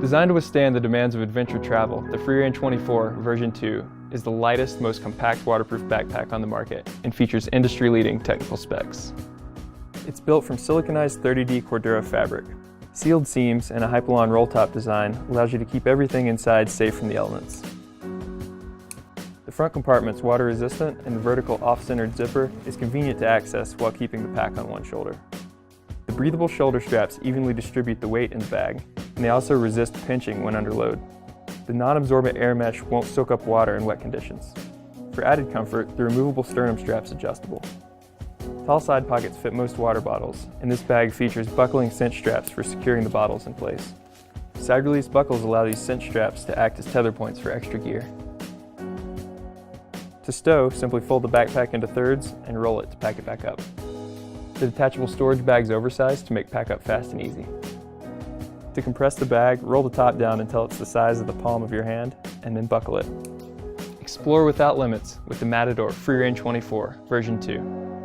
Designed to withstand the demands of adventure travel, the Freerain24 version 2 is the lightest, most compact waterproof backpack on the market and features industry-leading technical specs. It's built from siliconized 30D Cordura fabric. Sealed seams and a Hypalon roll-top design allows you to keep everything inside safe from the elements. The front compartment's water-resistant, and the vertical off-centered zipper is convenient to access while keeping the pack on one shoulder. The breathable shoulder straps evenly distribute the weight in the bag, and they also resist pinching when under load. The non-absorbent air mesh won't soak up water in wet conditions. For added comfort, the removable sternum strap is adjustable. Tall side pockets fit most water bottles, and this bag features buckling cinch straps for securing the bottles in place. Side release buckles allow these cinch straps to act as tether points for extra gear. To stow, simply fold the backpack into thirds and roll it to pack it back up. The detachable storage bag is oversized to make pack up fast and easy. To compress the bag, roll the top down until it's the size of the palm of your hand, and then buckle it. Explore without limits with the Matador Freerain24 version 2.